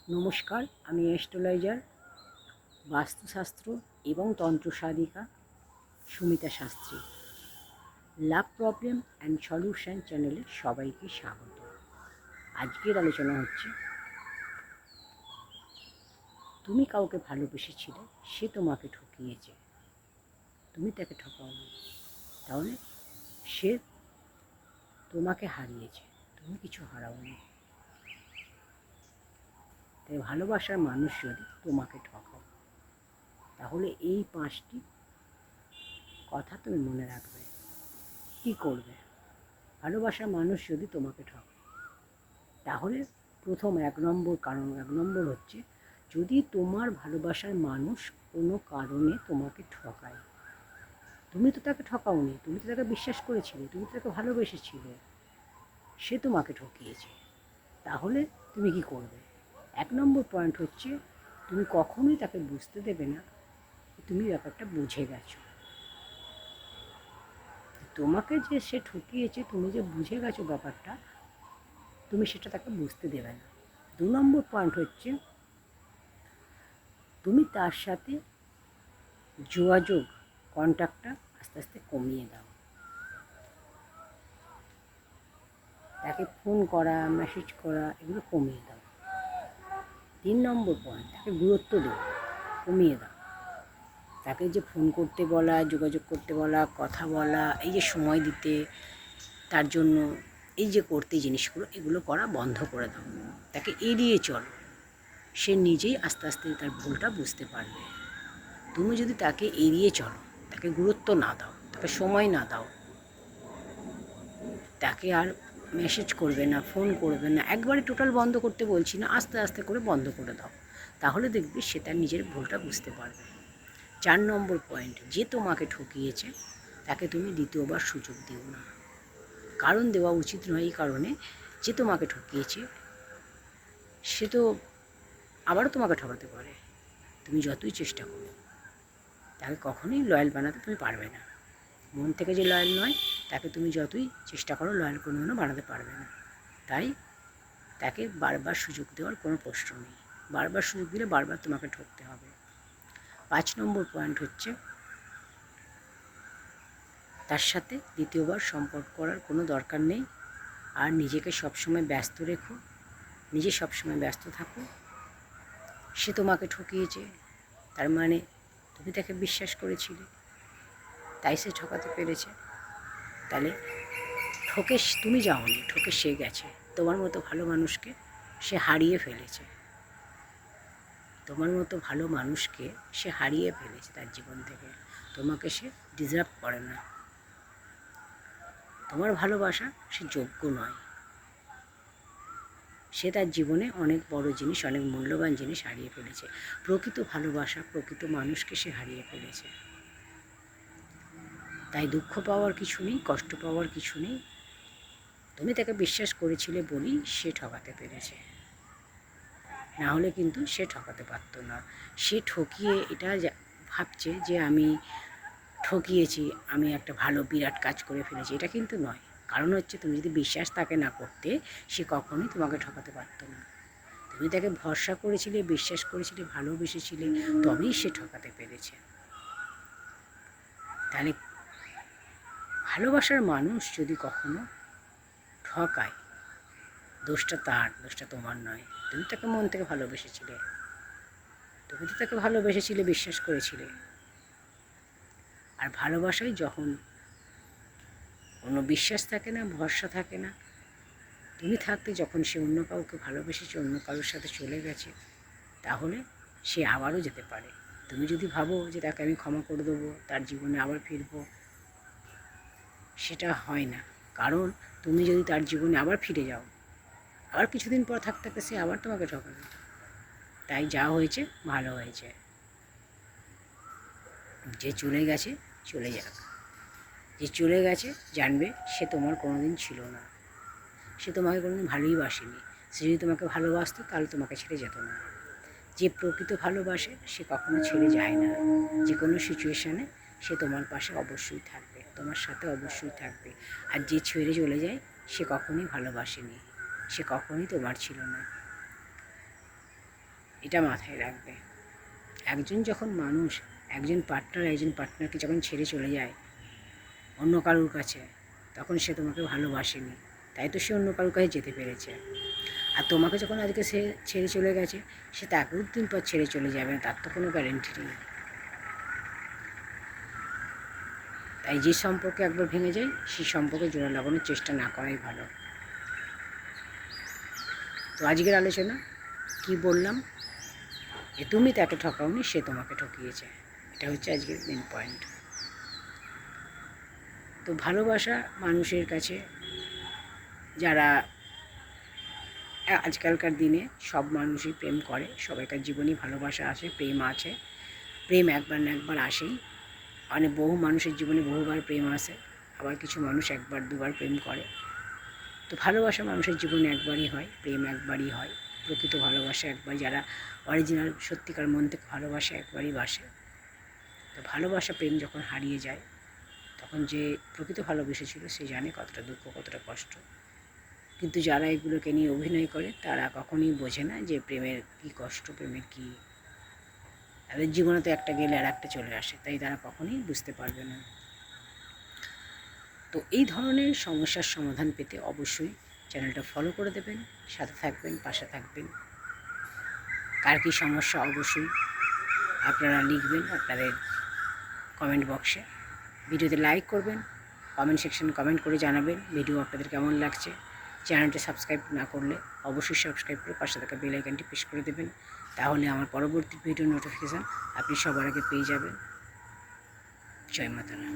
নমস্কার, আমি অ্যাস্ট্রোলজার, বাস্তুশাস্ত্র এবং তন্ত্র সাধিকা Sumita Shastri. Love problem and solution চ্যানেলে সবাইকে স্বাগত। আজকের আলোচনা হচ্ছে, তুমি কাউকে ভালোবেসেছিলে, সে তোমাকে ঠকিয়েছে, তুমি তাকে ঠকাওনি, তাহলে সে তোমাকে হারিয়েছে, তুমি কিছু হারাওনি। তাই ভালোবাসার মানুষ যদি তোমাকে ঠকাও, তাহলে এই 5টি কথা তুমি মনে রাখবে। কি করবে? ভালোবাসার মানুষ যদি তোমাকে ঠকায়, তাহলে প্রথম 1 নম্বর হচ্ছে, যদি তোমার ভালোবাসার মানুষ কোনো কারণে তোমাকে ঠকায়, তুমি তো তাকে ঠকাওনি, তুমি তো তাকে বিশ্বাস করেছিলে, তুমি তো তাকে ভালোবেসেছিলে, সে তোমাকে ঠকিয়েছে, তাহলে তুমি কি করবে? 1 নম্বর পয়েন্ট হচ্ছে, তুমি কখনোই তাকে বুঝতে দেবে না তুমি ব্যাপারটা বুঝে গেছো। তোমাকে যে সে ঠকিয়েছে, তুমি যে বুঝে গেছো ব্যাপারটা, তুমি সেটা তাকে বুঝতে দেবে না। 2 নম্বর পয়েন্ট হচ্ছে, তুমি তার সাথে যোগাযোগ, কন্ট্যাক্টটা আস্তে আস্তে কমিয়ে দাও। তাকে ফোন করা, মেসেজ করা, এগুলো কমিয়ে দাও। 3 নম্বর পয়েন্ট, তাকে গুরুত্ব দাও, কমিয়ে দাও। তাকে যে ফোন করতে বলা, যোগাযোগ করতে বলা, কথা বলা, এই যে সময় দিতে তার জন্য, এই যে করতে জিনিসগুলো, এগুলো করা বন্ধ করে দাও। তাকে এড়িয়ে চলো, সে নিজেই আস্তে আস্তে তার ভুলটা বুঝতে পারবে। তুমি যদি তাকে এড়িয়ে চলো, তাকে গুরুত্ব না দাও, তাকে সময় না দাও, তাকে আর মেসেজ করবে না, ফোন করবে না, একবারে টোটাল বন্ধ করতে বলছি না, আস্তে আস্তে করে বন্ধ করে দাও, তাহলে দেখবি সে তার নিজের ভুলটা বুঝতে পারবে। 4 নম্বর পয়েন্ট, যে তোমাকে ঠকিয়েছে তাকে তুমি দ্বিতীয়বার সুযোগ দিও না। কারণ দেওয়া উচিত নয়, এই কারণে, যে তোমাকে ঠকিয়েছে সে তো আবারও তোমাকে ঠকাতে পারে। তুমি যতই চেষ্টা করো, তাকে কখনোই লয়াল বানাতে তুমি পারবে না। মন থেকে যে লয়াল নয়, তাকে তুমি যতই চেষ্টা করো লয়াল কোনোদিনও বানাতে পারবে না। তাই তাকে বারবার সুযোগ দেওয়ার কোনো প্রশ্ন নেই। বারবার সুযোগ দিলে বারবার তোমাকে ঠকতে হবে। 5 নম্বর পয়েন্ট হচ্ছে, তার সাথে দ্বিতীয়বার সম্পর্ক করার কোনো দরকার নেই। আর নিজেকে সবসময় ব্যস্ত রেখো, নিজে সবসময় ব্যস্ত থাকো। সে তোমাকে ঠকিয়েছে, তার মানে তুমি তাকে বিশ্বাস করেছিলে, তাই সে ঠকাতে পেরেছে। তাহলে ঠকে তুমি যাওনি, ঠকে সে গেছে। তোমার মতো ভালো মানুষকে সে হারিয়ে ফেলেছে, তোমার মতো ভালো মানুষকে সে হারিয়ে ফেলেছে তার জীবন থেকে। তোমাকে সে ডিজার্ভ করে না, তোমার ভালোবাসা সে যোগ্য নয়। সে তার জীবনে অনেক বড় জিনিস, অনেক মূল্যবান জিনিস হারিয়ে ফেলেছে। প্রকৃত ভালোবাসা, প্রকৃত মানুষকে সে হারিয়ে ফেলেছে। তাই দুঃখ পাওয়ার কিছু নেই, কষ্ট পাওয়ার কিছু নেই। তুমি তাকে বিশ্বাস করেছিলে বলেই সে ঠকাতে পেরেছে, না হলে কিন্তু সে ঠকাতে পারতো না। সে ঠকিয়ে এটা ভাবছে যে আমি ঠকিয়েছি, আমি একটা ভালো বিরাট কাজ করে ফেলেছি, এটা কিন্তু নয়। কারণ হচ্ছে, তুমি যদি বিশ্বাস তাকে না করতে, সে কখনোই তোমাকে ঠকাতে পারতো না। তুমি তাকে ভরসা করেছিলে, বিশ্বাস করেছিলে, ভালোবেসেছিলে, তবেই সে ঠকাতে পেরেছে। তাহলে ভালোবাসার মানুষ যদি কখনো ঠকায়, দোষটা তার, দোষটা তোমার নয়। তুমি তাকে মন থেকে ভালোবেসেছিলে, তুমি তো তাকে ভালোবেসেছিলে, বিশ্বাস করেছিলে। আর ভালোবাসায় যখন কোনো বিশ্বাস থাকে না, ভরসা থাকে না, তুমি থাকতে যখন সে অন্য কাউকে ভালোবেসেছে, অন্য কারোর সাথে চলে গেছে, তাহলে সে আবারও যেতে পারে। তুমি যদি ভাবো যে তাকে আমি ক্ষমা করে দেবো, তার জীবনে আবার ফিরবো, সেটা হয় না। কারণ তুমি যদি তার জীবনে আবার ফিরে যাও, আবার কিছুদিন পর থাকতে থাকতে সে আবার তোমাকে ঠকাবে। তাই যা হয়েছে ভালো হয়েছে, যে চলে গেছে চলে যাক। যে চলে গেছে জানবে সে তোমার কোনো দিন ছিল না, সে তোমাকে কোনোদিন ভালোই বাসেনি। সে যদি তোমাকে ভালোবাসতো তাহলে তোমাকে ছেড়ে যেত না। যে প্রকৃত ভালোবাসে সে কখনো ছেড়ে যায় না। যে কোনো সিচুয়েশানে সে তোমার পাশে অবশ্যই থাকবে, তোমার সাথে অবশ্যই থাকবে। আর যে ছেড়ে চলে যায় সে কখনোই ভালোবাসেনি, সে কখনোই তোমার ছিল না। এটা মাথায় রাখবে। একজন পার্টনারকে যখন ছেড়ে চলে যায় অন্য কারোর কাছে, তখন সে তোমাকে ভালোবাসেনি, তাই তো সে অন্য কারোর কাছে যেতে পেরেছে। আর তোমাকে যখন আজকে সে ছেড়ে চলে গেছে, সে তাকেও দিন পর ছেড়ে চলে যাবে না, তার তো কোনো গ্যারেন্টি নেই। তাই যে সম্পর্কে একবার ভেঙে যায় সেই সম্পর্কে জোড়া লাগানোর চেষ্টা না করাই ভালো। তো আজকের আলোচনা কি বললাম, যে তুমি তাকে ঠকাওনি, সে তোমাকে ঠকিয়েছে, এটা হচ্ছে আজকের মেন পয়েন্ট। তো ভালোবাসা মানুষের কাছে, যারা আজকালকার দিনে সব মানুষই প্রেম করে, সবাইকার জীবনেই ভালোবাসা আছে, প্রেম আছে। প্রেম একবার না একবার আসেই, বহু মানুষের জীবনে বহুবার প্রেম আসে, আবার কিছু মানুষ একবার দুবার প্রেম করে। তো ভালোবাসা মানুষের জীবনে একবারই হয়, প্রেম একবারই হয়, প্রকৃত ভালোবাসা একবার, যারা অরিজিনাল সত্যিকার মন থেকে ভালোবাসা একবারই বাসে। তো ভালোবাসা প্রেম যখন হারিয়ে যায়, তখন যে প্রকৃত ভালোবেসেছিল সে জানে কতটা দুঃখ, কতটা কষ্ট। কিন্তু যারা এগুলোকে নিয়ে অভিনয় করে তারা কখনোই বোঝে না যে প্রেমের কী কষ্ট, প্রেমের কী। তাদের জীবনে তো একটা গেলে আর একটা চলে আসে, তাই তারা কখনোই বুঝতে পারবে না। তো এই ধরনের সমস্যার সমাধান পেতে অবশ্যই চ্যানেলটা ফলো করে দেবেন, সাথে থাকবেন, পাশে থাকবেন। কার কী সমস্যা অবশ্যই আপনারা লিখবেন আপনাদের কমেন্ট বক্সে। ভিডিওতে লাইক করবেন, কমেন্ট সেকশনে কমেন্ট করে জানাবেন ভিডিও আপনাদের কেমন লাগছে। চ্যানেলটি সাবস্ক্রাইব না করলে অবশ্যই সাবস্ক্রাইব করে পাশে থাকা বেল আইকনটি প্রেস করে দেবেন, তাহলে আমার পরবর্তী ভিডিও নোটিফিকেশান আপনি সবার আগে পেয়ে যাবেন। জয় মাতারা।